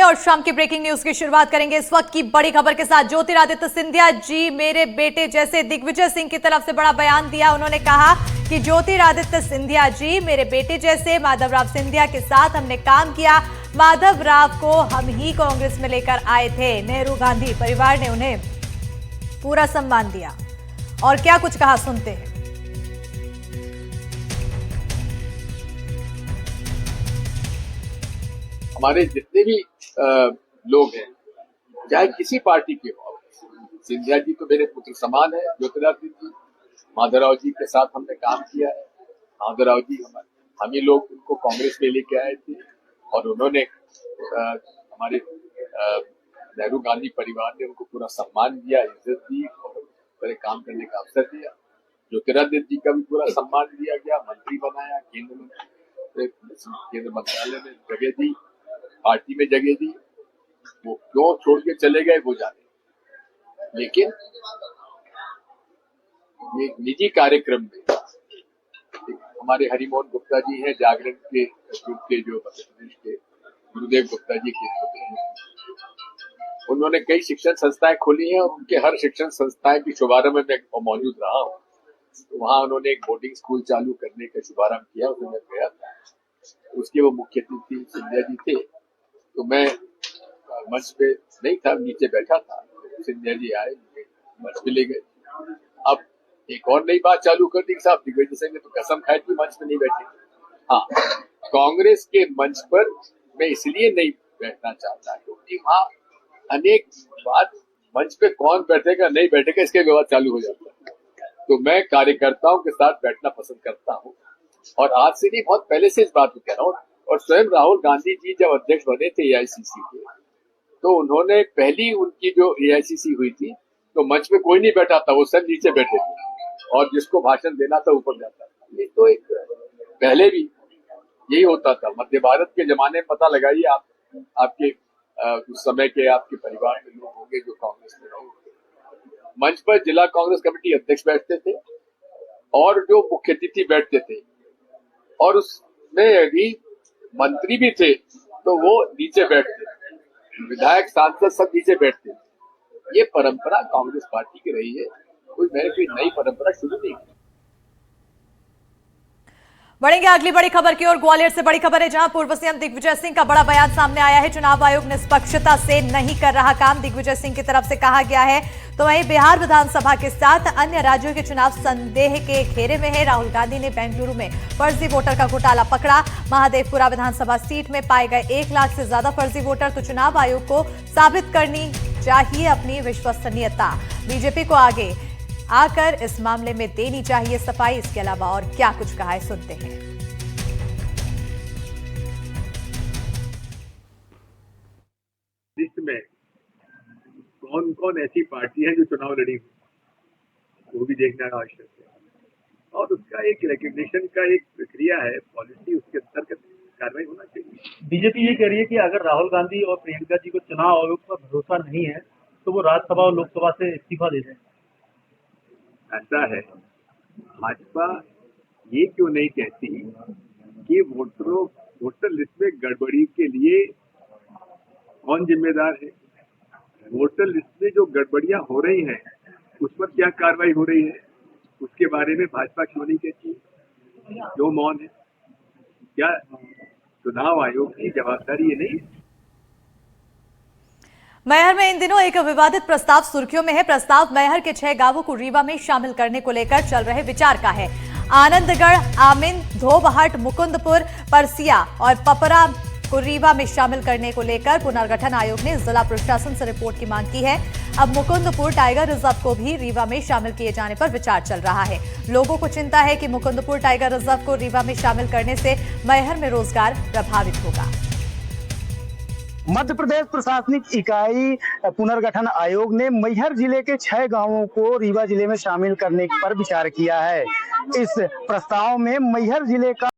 और शाम की ब्रेकिंग न्यूज की शुरुआत करेंगे इस वक्त की बड़ी खबर के साथ। ज्योतिरादित्य सिंधिया जी मेरे बेटे जैसे दिग्विजय सिंह की तरफ से बड़ा बयान दिया। उन्होंने कहा कि ज्योतिरादित्य सिंधिया जी मेरे बेटे जैसे, माधवराव सिंधिया के साथ हमने काम किया, माधवराव को हम ही कांग्रेस में लेकर आए थे। नेहरू गांधी परिवार ने उन्हें पूरा सम्मान दिया। और क्या कुछ कहा, सुनते हैं। हमारे जितने भी लोग हैं, चाहे किसी पार्टी के हो, सिंधिया जी तो मेरे पुत्र समान है। ज्योतिरादित्य जी, माधवराव जी के साथ हमने काम किया है। माधवराव जी हम ही लोग उनको कांग्रेस में लेके आए थे और उन्होंने हमारे नेहरू गांधी परिवार ने उनको पूरा सम्मान दिया, इज्जत दी और मेरे काम करने का अवसर दिया। ज्योतिरादित्य जी का भी पूरा सम्मान दिया गया, मंत्री बनाया, केंद्र मंत्रालय में जगह दी, पार्टी में जगह दी। वो क्यों छोड़ के चले गए वो जाने, लेकिन ये निजी कार्यक्रम में हमारे हरिमोहन गुप्ता जी हैं, जागरण के ग्रुप के, जो मध्य प्रदेश के गुरुदेव गुप्ता जी के होते हैं, उन्होंने कई शिक्षण संस्थाएं खोली हैं और उनके हर शिक्षण संस्थाएं की शुभारंभ में मैं मौजूद रहा हूँ। तो वहां उन्होंने एक बोर्डिंग स्कूल चालू करने का शुभारंभ किया, उसमें मैं गया था। उसके वो मुख्य अतिथि सिंधिया जी थे, तो मैं मंच पे नहीं था, नीचे बैठा था। सिंधिया जी आए, मुझे मंच पे ले गए। अब एक और नई बात चालू कर दी कि साहब दिग्विजय सिंह ने तो कसम खाई थी मंच पे नहीं बैठे। हाँ, कांग्रेस के मंच पर मैं इसलिए नहीं बैठना चाहता क्योंकि वहाँ अनेक बात, मंच पे कौन बैठेगा नहीं बैठेगा इसके विवाद चालू हो जाता है। तो मैं कार्यकर्ताओं के साथ बैठना पसंद करता हूँ और आज से नहीं, बहुत पहले से इस बात को कह रहा हूँ। और स्वयं राहुल गांधी जी जब अध्यक्ष बने थे एआईसीसी के, तो उन्होंने पहली उनकी जो एआईसीसी हुई थी तो मंच में कोई नहीं बैठा था, वो सब नीचे बैठे थे और जिसको भाषण देना था ऊपर जाता था। ये तो एक पहले भी यही होता था। मध्य भारत के जमाने में पता लगाइए, आप आपके उस समय के आपके परिवार में लोग होंगे जो कांग्रेस में रहे होंगे। मंच पर जिला कांग्रेस कमेटी अध्यक्ष बैठते थे और जो मुख्य अतिथि बैठते थे और उसमें यदि मंत्री भी थे तो वो नीचे बैठते, विधायक सांसद सब नीचे बैठते। ये परंपरा कांग्रेस पार्टी की रही है, मैंने कोई नई परंपरा शुरू नहीं की। बढ़ेंगे अगली बड़ी खबर की ओर। ग्वालियर से बड़ी खबर है, जहां पूर्व सीएम दिग्विजय सिंह का बड़ा बयान सामने आया है। चुनाव आयोग निष्पक्षता से नहीं कर रहा काम, दिग्विजय सिंह की तरफ से कहा गया है। तो वहीं बिहार विधानसभा के साथ अन्य राज्यों के चुनाव संदेह के घेरे में है। राहुल गांधी ने बेंगलुरु में फर्जी वोटर का घोटाला पकड़ा। महादेवपुरा विधानसभा सीट में पाए गए 1 लाख से ज्यादा फर्जी वोटर। तो चुनाव आयोग को साबित करनी चाहिए अपनी विश्वसनीयता। बीजेपी को आगे आकर इस मामले में देनी चाहिए सफाई। इसके अलावा और क्या कुछ कहा है, सुनते हैं। लिस्ट में कौन कौन ऐसी पार्टी है जो चुनाव लड़ी वो भी देखना आवश्यक है और उसका एक रिकग्निशन का एक प्रक्रिया है, पॉलिसी, उसके अंतर्गत कार्रवाई होना चाहिए। बीजेपी ये कह रही है कि अगर राहुल गांधी और प्रियंका जी को चुनाव आयोग पर भरोसा नहीं है तो वो राज्यसभा और लोकसभा से इस्तीफा दे दें। ऐसा है, भाजपा ये क्यों नहीं कहती कि वोटर लिस्ट में गड़बड़ी के लिए कौन जिम्मेदार है? वोटर लिस्ट में जो गड़बड़ियां हो रही हैं उस पर क्या कार्रवाई हो रही है, उसके बारे में भाजपा क्यों नहीं कहती, क्यों मौन है? क्या चुनाव आयोग की जवाबदारी ये नहीं? मैहर में इन दिनों एक विवादित प्रस्ताव सुर्खियों में है। प्रस्ताव मैहर के 6 गांवों को रीवा में शामिल करने को लेकर चल रहे विचार का है। आनंदगढ़, आमिन, धोबहट, मुकुंदपुर, परसिया और पपरा को रीवा में शामिल करने को लेकर पुनर्गठन आयोग ने जिला प्रशासन से रिपोर्ट की मांग की है। अब मुकुंदपुर टाइगर रिजर्व को भी रीवा में शामिल किए जाने पर विचार चल रहा है। लोगों को चिंता है कि मुकुंदपुर टाइगर रिजर्व को रीवा में शामिल करने से मैहर में रोजगार प्रभावित होगा। मध्य प्रदेश प्रशासनिक इकाई पुनर्गठन आयोग ने मैहर जिले के 6 गांवों को रीवा जिले में शामिल करने पर विचार किया है। इस प्रस्ताव में मैहर जिले का